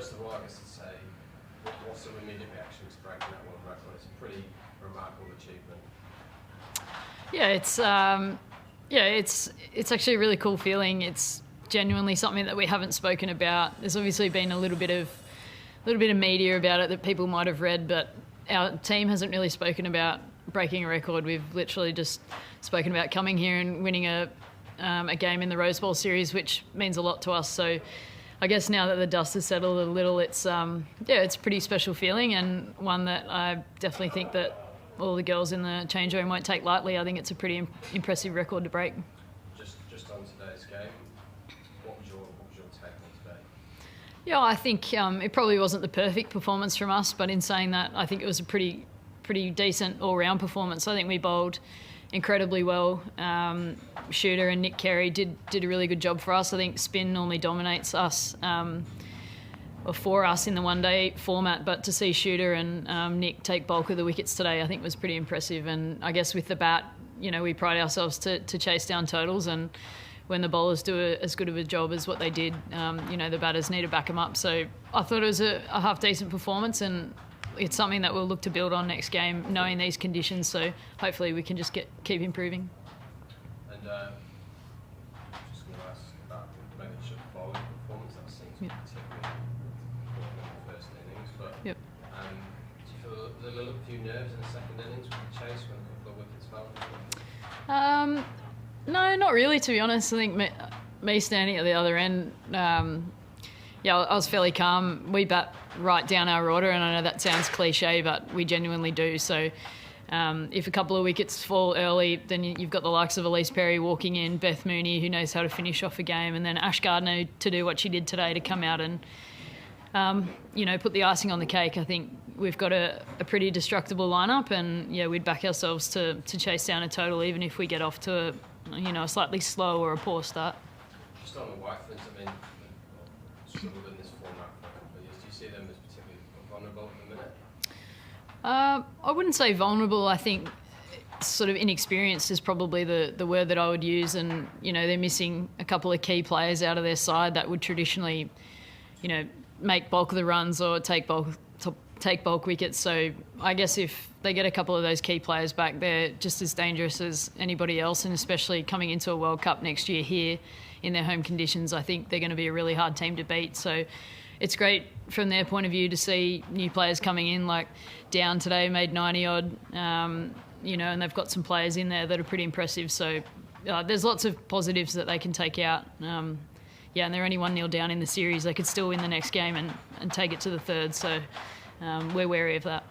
first of all, I guess to say, what's the immediate reaction to breaking that world record? It's a pretty remarkable achievement. It's actually a really cool feeling. It's genuinely something that we haven't spoken about. There's obviously been a little bit of media about it that people might have read, but our team hasn't really spoken about breaking a record. We've literally just spoken about coming here and winning a game in the Rose Bowl series, which means a lot to us. So I guess now that the dust has settled a little, it's a pretty special feeling, and one that I definitely think that all the girls in the change room won't take lightly. I think it's a pretty impressive record to break. Just on today's game, what was your take on today? Yeah, I think it probably wasn't the perfect performance from us, but in saying that, I think it was a pretty decent all-round performance. I think we bowled incredibly well. Shooter and Nick Carey did a really good job for us. I think spin normally dominates us or for us in the one-day format, but to see Shooter and Nick take bulk of the wickets today, I think was pretty impressive. And I guess with the bat, we pride ourselves to chase down totals, and when the bowlers do as good of a job as what they did, the batters need to back them up. So I thought it was a half-decent performance, and it's something that we'll look to build on next game, knowing these conditions. So hopefully we can just keep improving. And just going to ask about maybe the bowling performance. That seems particularly important in the first innings. But yep. Do you feel there's a little few nerves in the second innings with the chase when a couple of wickets fell? No, not really, to be honest. I think me standing at the other end, I was fairly calm. We bat right down our order, and I know that sounds cliche, but we genuinely do. So if a couple of wickets fall early, then you've got the likes of Elise Perry walking in, Beth Mooney, who knows how to finish off a game, and then Ash Gardner to do what she did today, to come out and put the icing on the cake. I think we've got a pretty destructible lineup, and we'd back ourselves to chase down a total, even if we get off to a slightly slow or a poor start. Just on the Whitefords, struggled in this format for a couple of years. Do you see them as particularly vulnerable at the minute? I wouldn't say vulnerable. I think sort of inexperienced is probably the word that I would use, and they're missing a couple of key players out of their side that would traditionally make bulk of the runs or take bulk wickets. So I guess if they get a couple of those key players back, they're just as dangerous as anybody else, and especially coming into a World Cup next year here in their home conditions, I think they're going to be a really hard team to beat. So it's great from their point of view to see new players coming in, like Down today made 90-odd, and they've got some players in there that are pretty impressive. So there's lots of positives that they can take out. And they're only 1-0 down in the series. They could still win the next game and take it to the third. So we're wary of that.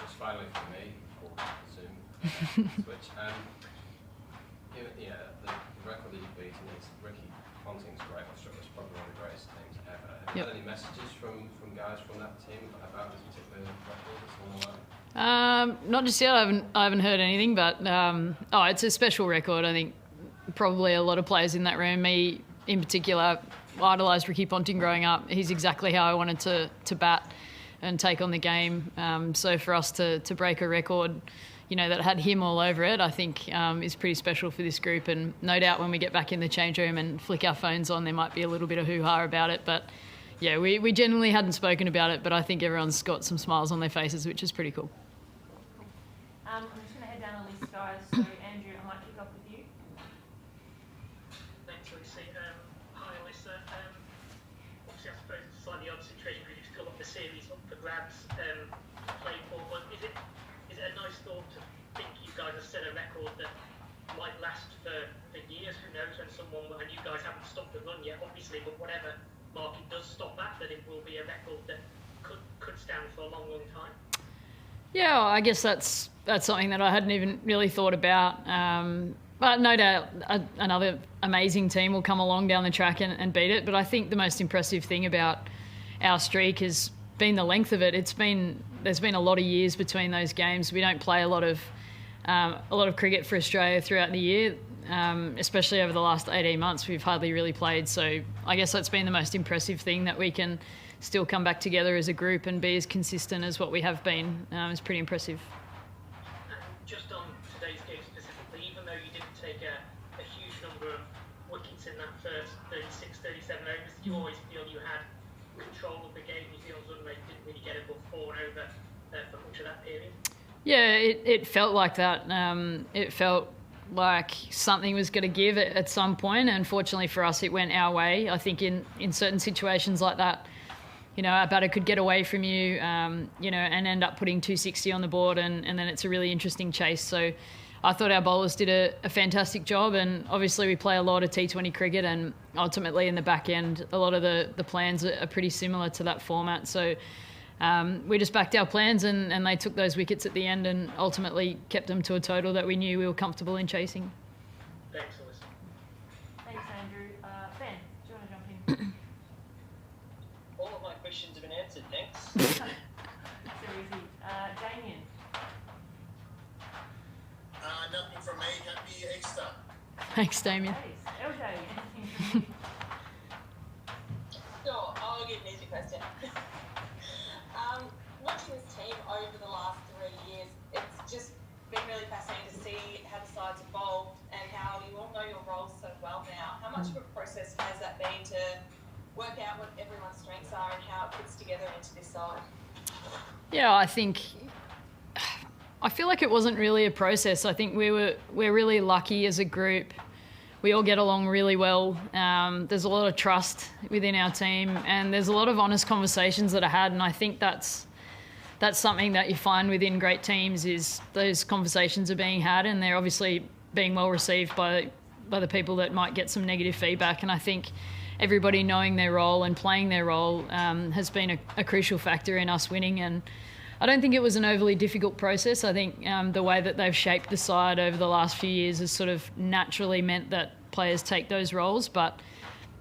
Just finally for me, before Zoom switch, the record that you've beaten is Ricky Ponting's great. Australia's probably one of the greatest teams ever. Have you had any messages from guys from that team about this particular record that's on the line? Not just yet. I haven't heard anything, but it's a special record. I think probably a lot of players in that room, me in particular, idolised Ricky Ponting growing up. He's exactly how I wanted to bat and take on the game. So for us to break a record, that had him all over it, I think is pretty special for this group. And no doubt when we get back in the change room and flick our phones on, there might be a little bit of hoo-ha about it. But we genuinely hadn't spoken about it, but I think everyone's got some smiles on their faces, which is pretty cool. I'm just going to head down the list, guys. So Andrew, I might kick off with you. Thanks, Lucy. Hi, Alyssa. Obviously, I suppose it's a slightly odd situation because you still got the series up for grabs to play for. But is it a nice thought to think you guys have set a record that might last for years? Who knows? And you guys haven't stopped the run yet, obviously. But whatever market does stop that it will be a record that could stand for a long, long time. Yeah, I guess that's something that I hadn't even really thought about. But no doubt another amazing team will come along down the track and beat it. But I think the most impressive thing about our streak has been the length of it. There's been a lot of years between those games. We don't play a lot of cricket for Australia throughout the year, especially over the last 18 months. We've hardly really played. So I guess that's been the most impressive thing, that we can still come back together as a group and be as consistent as what we have been. It's pretty impressive. Just on today's game specifically, even though you didn't take a huge number of wickets in that first 36, 37 overs, did you always feel you had control of the game. New Zealand's unrated didn't really get above 4 over for much of that period. Yeah, it felt like that. It felt like something was going to give at some point, and fortunately for us, it went our way. I think in certain situations like that, you know, our batter could get away from you, you know, and end up putting 260 on the board, and then it's a really interesting chase. So I thought our bowlers did a fantastic job, and obviously we play a lot of T20 cricket, and ultimately in the back end, a lot of the plans are pretty similar to that format. So we just backed our plans, and they took those wickets at the end and ultimately kept them to a total that we knew we were comfortable in chasing. Thanks, Alyssa. Thanks, Andrew. Ben, do you want to jump in? All of my questions have been answered, thanks. So easy. Damien. Nothing from me. Happy Easter. Thanks, Damien. LJ, anything from you? Sure, I'll give an easy question. Watching this team over the last 3 years, it's just been really fascinating to see how the side's evolved and how you all know your roles so well now. How much of a process has that been to work out what everyone's strengths are and how it fits together into this side? Yeah, I feel like it wasn't really a process. I think we're really lucky as a group. We all get along really well. There's a lot of trust within our team, and there's a lot of honest conversations that are had, and I think that's something that you find within great teams is those conversations are being had, and they're obviously being well received by the people that might get some negative feedback. And I think everybody knowing their role and playing their role has been a crucial factor in us winning. And I don't think it was an overly difficult process. I think the way that they've shaped the side over the last few years has sort of naturally meant that players take those roles. But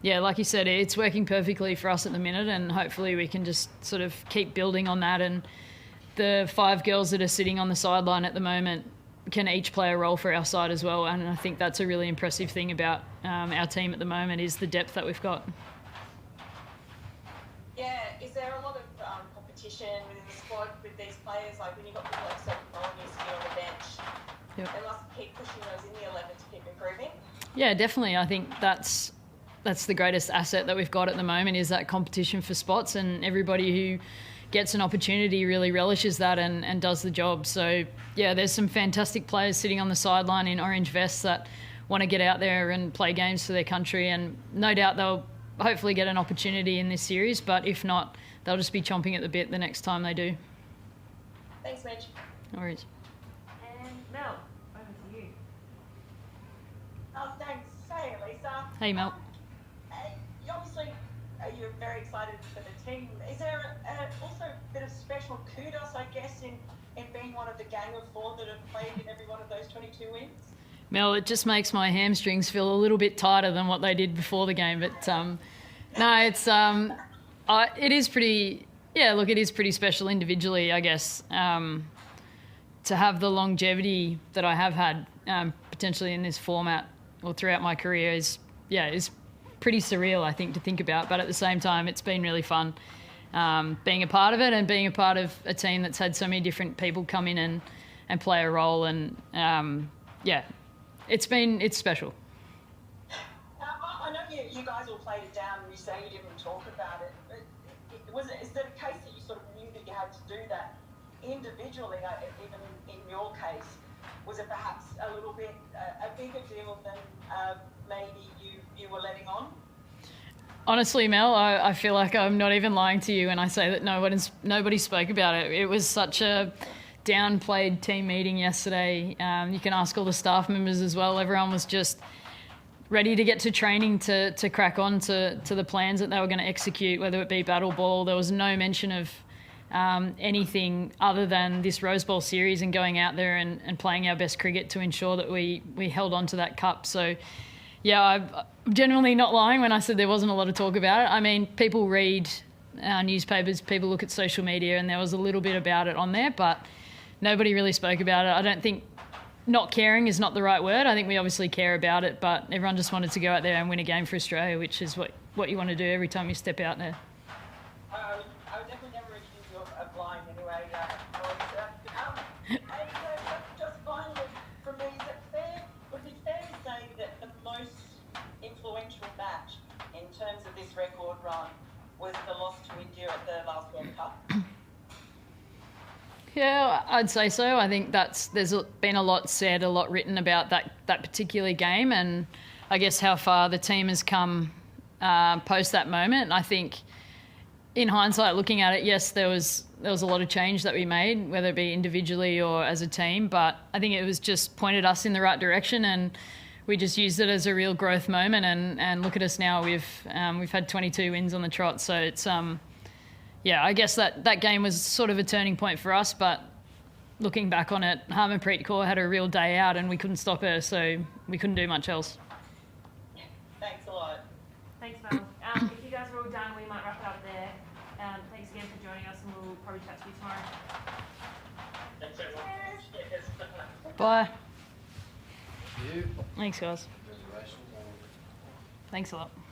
yeah, like you said, it's working perfectly for us at the minute, and hopefully we can just sort of keep building on that. And the 5 girls that are sitting on the sideline at the moment can each play a role for our side as well. And I think that's a really impressive thing about our team at the moment is the depth that we've got. Yeah, is there a lot of competition within the squad with these players? Like when you've got people like Sophie Molyneux sitting on the bench, Yep. they must keep pushing those in the 11 to keep improving. Yeah, definitely. I think that's the greatest asset that we've got at the moment is that competition for spots, and everybody who gets an opportunity really relishes that and does the job. So yeah, there's some fantastic players sitting on the sideline in orange vests that want to get out there and play games for their country, and no doubt they'll hopefully get an opportunity in this series, but if not, they'll just be chomping at the bit the next time they do. Thanks, Mitch. No worries. And Mel, over to you. Oh, thanks. Hey, Alyssa. Hey, Mel. You obviously, you're very excited for the team. Is there also a bit of special kudos, I guess, in being one of the gang of 4 that have played in every one of those 22 wins? Mel, it just makes my hamstrings feel a little bit tighter than what they did before the game. But no, it's it is pretty. Yeah, look, it is pretty special individually, I guess, to have the longevity that I have had potentially in this format or throughout my career is pretty surreal, I think, to think about. But at the same time, it's been really fun being a part of it and being a part of a team that's had so many different people come in and play a role. And it's special. I know you guys all played it down and you say you didn't talk about it. But is it a case that you sort of knew that you had to do that individually, even in your case? Was it perhaps a little bit a bigger deal than maybe you were letting on? Honestly, Mel, I feel like I'm not even lying to you when I say that nobody spoke about it. It was such a downplayed team meeting yesterday. You can ask all the staff members as well. Everyone was just ready to get to training to crack on to the plans that they were going to execute, whether it be battle ball. There was no mention of anything other than this Rose Bowl series and going out there and playing our best cricket to ensure that we held on to that cup. So, yeah, I'm genuinely not lying when I said there wasn't a lot of talk about it. I mean, people read newspapers, people look at social media, and there was a little bit about it on there, but nobody really spoke about it. I don't think not caring is not the right word. I think we obviously care about it, but everyone just wanted to go out there and win a game for Australia, which is what you want to do every time you step out there. I would definitely never accuse you of lying anyway. Just finally, from me, would it be fair to say that the most influential match in terms of this record run was the loss to India at the last World Cup? Yeah, I'd say so. I think there's been a lot said, a lot written about that particular game, and I guess how far the team has come post that moment. I think, in hindsight, looking at it, yes, there was a lot of change that we made, whether it be individually or as a team. But I think it was just pointed us in the right direction, and we just used it as a real growth moment. And look at us now. We've had 22 wins on the trot, so it's yeah, I guess that game was sort of a turning point for us, but looking back on it, Harmanpreet Kaur had a real day out and we couldn't stop her, so we couldn't do much else. Thanks a lot. Thanks, Mel. If you guys are all done, we might wrap it up there. Thanks again for joining us, and we'll probably chat to you tomorrow. Thanks everyone. Cheers. Bye. Thank you. Thanks, guys. Congratulations on Thanks a lot.